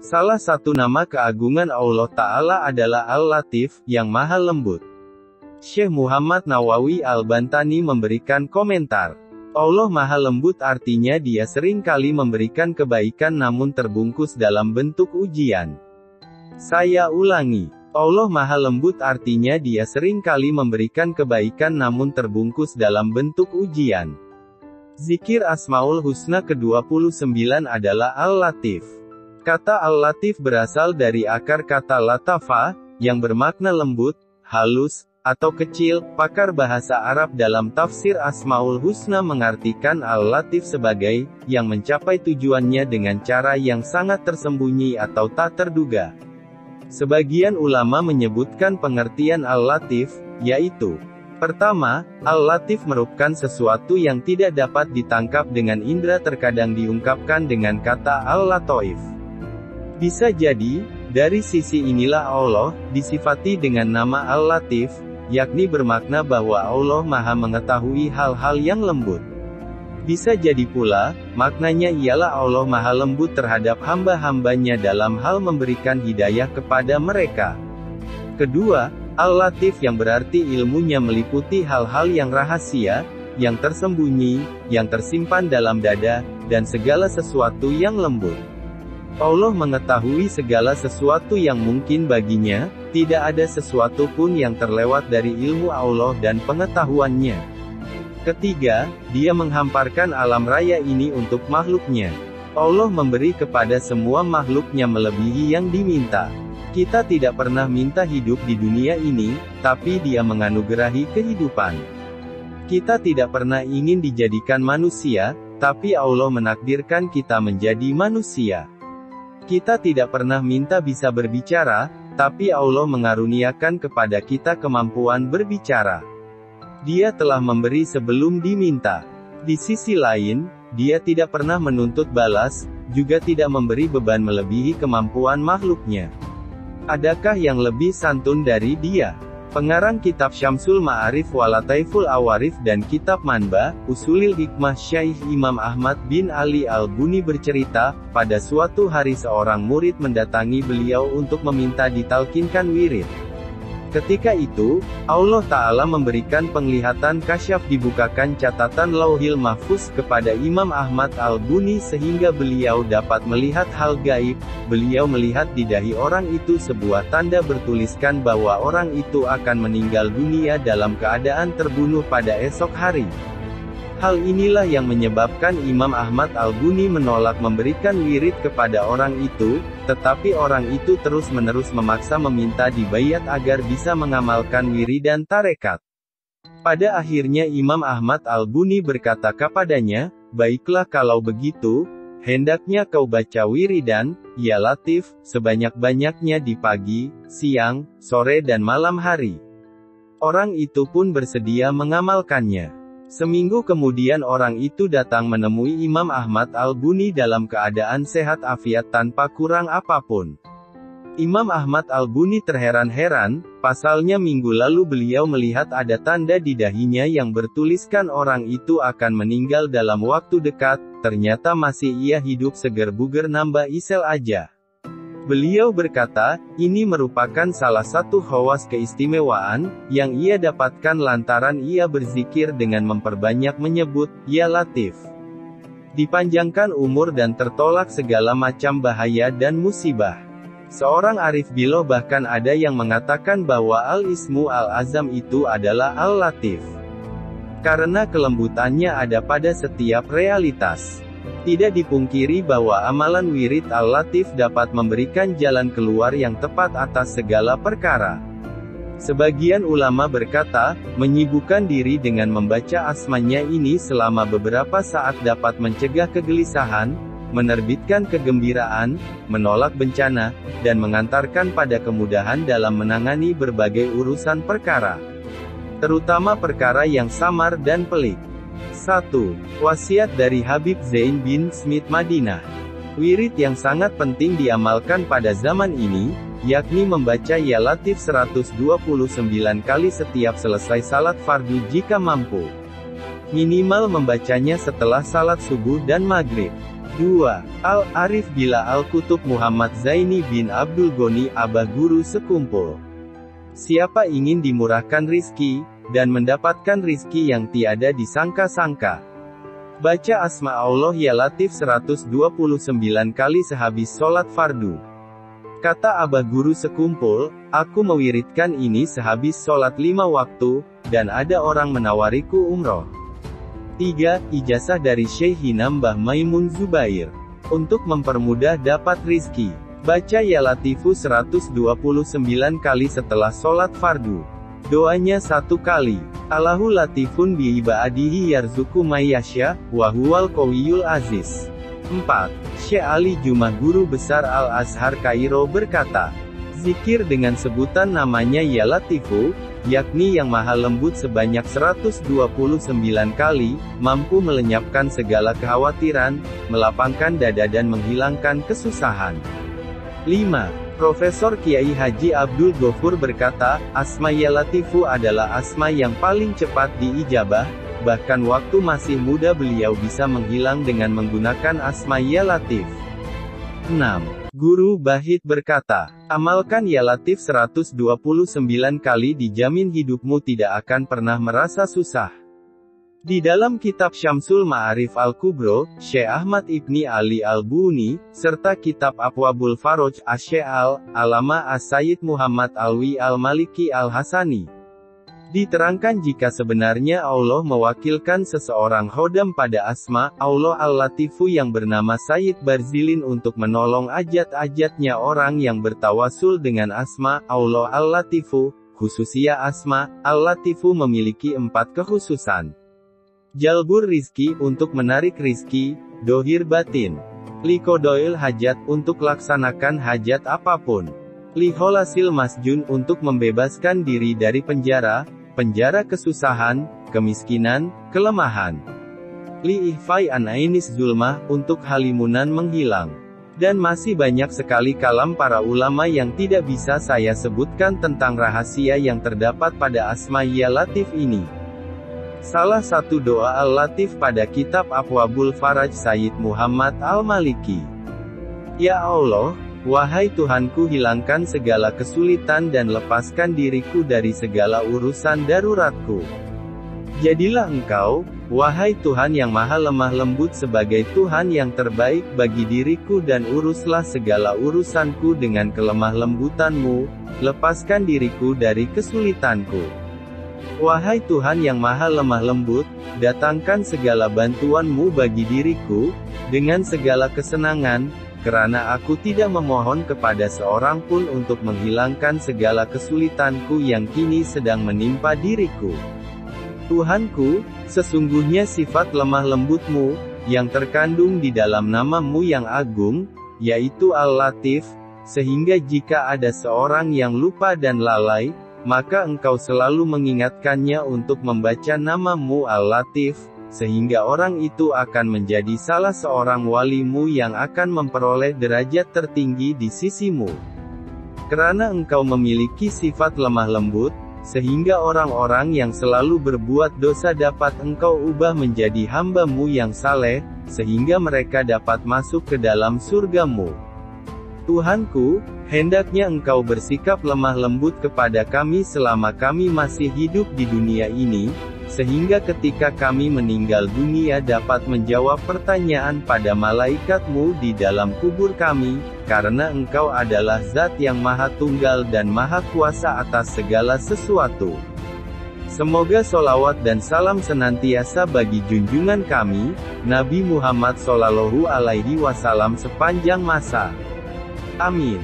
Salah satu nama keagungan Allah Ta'ala adalah Al-Latif, yang maha lembut. Syekh Muhammad Nawawi Al-Bantani memberikan komentar. Allah maha lembut artinya dia sering kali memberikan kebaikan namun terbungkus dalam bentuk ujian. Saya ulangi. Allah maha lembut artinya dia sering kali memberikan kebaikan namun terbungkus dalam bentuk ujian. Zikir Asmaul Husna ke-29 adalah Al-Latif. Kata Al-Latif berasal dari akar kata latafa, yang bermakna lembut, halus, atau kecil. Pakar bahasa Arab dalam tafsir Asmaul Husna mengartikan Al-Latif sebagai, yang mencapai tujuannya dengan cara yang sangat tersembunyi atau tak terduga. Sebagian ulama menyebutkan pengertian Al-Latif, yaitu: pertama, Al-Latif merupakan sesuatu yang tidak dapat ditangkap dengan indera, terkadang diungkapkan dengan kata Al-Latoif. Bisa jadi, dari sisi inilah Allah disifati dengan nama Al-Latif, yakni bermakna bahwa Allah maha mengetahui hal-hal yang lembut. Bisa jadi pula, maknanya ialah Allah maha lembut terhadap hamba-hambanya dalam hal memberikan hidayah kepada mereka. Kedua, Al-Latif yang berarti ilmunya meliputi hal-hal yang rahasia, yang tersembunyi, yang tersimpan dalam dada, dan segala sesuatu yang lembut. Allah mengetahui segala sesuatu yang mungkin baginya, tidak ada sesuatu pun yang terlewat dari ilmu Allah dan pengetahuannya. Ketiga, dia menghamparkan alam raya ini untuk makhluknya. Allah memberi kepada semua makhluknya melebihi yang diminta. Kita tidak pernah minta hidup di dunia ini, tapi dia menganugerahi kehidupan. Kita tidak pernah ingin dijadikan manusia, tapi Allah menakdirkan kita menjadi manusia. Kita tidak pernah minta bisa berbicara, tapi Allah mengaruniakan kepada kita kemampuan berbicara. Dia telah memberi sebelum diminta. Di sisi lain, dia tidak pernah menuntut balas, juga tidak memberi beban melebihi kemampuan makhluknya. Adakah yang lebih santun dari dia? Pengarang kitab Syamsul Ma'arif wa Lataiful Awarif dan kitab Manba, Usulil Hikmah Syaikh Imam Ahmad bin Ali Al-Buni bercerita, pada suatu hari seorang murid mendatangi beliau untuk meminta ditalkinkan wirid. Ketika itu, Allah Ta'ala memberikan penglihatan kasyaf, dibukakan catatan Lauhil Mahfuz kepada Imam Ahmad Al-Buni sehingga beliau dapat melihat hal gaib. Beliau melihat di dahi orang itu sebuah tanda bertuliskan bahwa orang itu akan meninggal dunia dalam keadaan terbunuh pada esok hari. Hal inilah yang menyebabkan Imam Ahmad Al-Buni menolak memberikan wirid kepada orang itu, tetapi orang itu terus-menerus memaksa meminta dibayat agar bisa mengamalkan wiridan tarekat. Pada akhirnya Imam Ahmad Al-Buni berkata kepadanya, "Baiklah kalau begitu, hendaknya kau baca wiridan, ya Latif, sebanyak-banyaknya di pagi, siang, sore dan malam hari." Orang itu pun bersedia mengamalkannya. Seminggu kemudian orang itu datang menemui Imam Ahmad Al-Buni dalam keadaan sehat afiat tanpa kurang apapun. Imam Ahmad Al-Buni terheran-heran, pasalnya minggu lalu beliau melihat ada tanda di dahinya yang bertuliskan orang itu akan meninggal dalam waktu dekat, ternyata masih ia hidup seger buger nambah isel aja. Beliau berkata, ini merupakan salah satu khawas keistimewaan, yang ia dapatkan lantaran ia berzikir dengan memperbanyak menyebut, ya Latif. Dipanjangkan umur dan tertolak segala macam bahaya dan musibah. Seorang arif billah bahkan ada yang mengatakan bahwa Al-Ismu Al-Azam itu adalah Al-Latif. Karena kelembutannya ada pada setiap realitas. Tidak dipungkiri bahwa amalan wirid Al-Latif dapat memberikan jalan keluar yang tepat atas segala perkara. Sebagian ulama berkata, menyibukkan diri dengan membaca asmanya ini selama beberapa saat dapat mencegah kegelisahan, menerbitkan kegembiraan, menolak bencana, dan mengantarkan pada kemudahan dalam menangani berbagai urusan perkara. Terutama perkara yang samar dan pelik. 1. Wasiat dari Habib Zain bin Smith Madinah. Wirid yang sangat penting diamalkan pada zaman ini, yakni membaca Ya Latif 129 kali setiap selesai salat fardu jika mampu. Minimal membacanya setelah salat subuh dan maghrib. 2. Al-Arif Bila Al-Kutub Muhammad Zaini bin Abdul Ghani Abah Guru Sekumpul. Siapa ingin dimurahkan rizki, dan mendapatkan rizki yang tiada disangka-sangka. Baca Asma Allah Ya Latif 129 kali sehabis sholat fardu. Kata Abah Guru Sekumpul, aku mewiridkan ini sehabis sholat 5 waktu, dan ada orang menawariku umroh. 3. Ijazah dari Syekhina Mbah Maimun Zubair. Untuk mempermudah dapat rizki, baca Ya Latifu 129 kali setelah sholat fardu. Doanya 1 kali. Allahu latifun bi ibadihi yarzuku mayyasya, wa huwal qawiyul aziz. 4. Syekh Ali Jumah Guru Besar Al-Azhar Kairo berkata, zikir dengan sebutan namanya Ya Latifu, yakni yang maha lembut sebanyak 129 kali, mampu melenyapkan segala kekhawatiran, melapangkan dada dan menghilangkan kesusahan. 5. Profesor Kiai Haji Abdul Ghafur berkata, Asma Ya Latifu adalah asma yang paling cepat diijabah, bahkan waktu masih muda beliau bisa menghilang dengan menggunakan asma Ya Latif. 6. Guru Bahit berkata, amalkan Ya Latif 129 kali dijamin hidupmu tidak akan pernah merasa susah. Di dalam kitab Syamsul Ma'arif Al-Kubro, Syekh Ahmad Ibni Ali Al-Buni, serta kitab Abwabul Faroj Asy-Syekh Al-Alama As-Sayyid Muhammad Alwi Al-Maliki Al-Hasani, diterangkan jika sebenarnya Allah mewakilkan seseorang khodam pada asma Allah Al-Latifu yang bernama Sayyid Barzilin untuk menolong ajat-ajatnya orang yang bertawasul dengan asma Allah Al-Latifu. Khususnya asma Al-Latifu memiliki 4 kekhususan. Jalbur rizki, untuk menarik rizki, dohir batin. Liqodoil hajat, untuk laksanakan hajat apapun. Liholasil masjun, untuk membebaskan diri dari penjara kesusahan, kemiskinan, kelemahan. Li'ihfai an ainis zulmah, untuk halimunan menghilang. Dan masih banyak sekali kalam para ulama yang tidak bisa saya sebutkan tentang rahasia yang terdapat pada asma Ya Latif ini. Salah satu doa Al-Latif pada kitab Abwabul Faraj Sayyid Muhammad Al-Maliki. Ya Allah, wahai Tuhanku, hilangkan segala kesulitan dan lepaskan diriku dari segala urusan daruratku. Jadilah Engkau, wahai Tuhan yang maha lemah lembut sebagai Tuhan yang terbaik bagi diriku dan uruslah segala urusanku dengan kelemah lembutan-Mu, lepaskan diriku dari kesulitanku. Wahai Tuhan yang maha lemah lembut, datangkan segala bantuan-Mu bagi diriku, dengan segala kesenangan, karena aku tidak memohon kepada seorang pun untuk menghilangkan segala kesulitanku yang kini sedang menimpa diriku. Tuhanku, sesungguhnya sifat lemah lembut-Mu, yang terkandung di dalam nama-Mu yang agung, yaitu Al-Latif, sehingga jika ada seorang yang lupa dan lalai, maka Engkau selalu mengingatkannya untuk membaca nama-Mu Al-Latif, sehingga orang itu akan menjadi salah seorang wali-Mu yang akan memperoleh derajat tertinggi di sisi-Mu. Karena Engkau memiliki sifat lemah lembut, sehingga orang-orang yang selalu berbuat dosa dapat Engkau ubah menjadi hamba-Mu yang saleh, sehingga mereka dapat masuk ke dalam surga-Mu. Tuhanku, hendaknya Engkau bersikap lemah lembut kepada kami selama kami masih hidup di dunia ini, sehingga ketika kami meninggal dunia dapat menjawab pertanyaan pada malaikat-Mu di dalam kubur kami, karena Engkau adalah Zat yang Maha Tunggal dan Maha Kuasa atas segala sesuatu. Semoga solawat dan salam senantiasa bagi junjungan kami, Nabi Muhammad SAW sepanjang masa. Amin.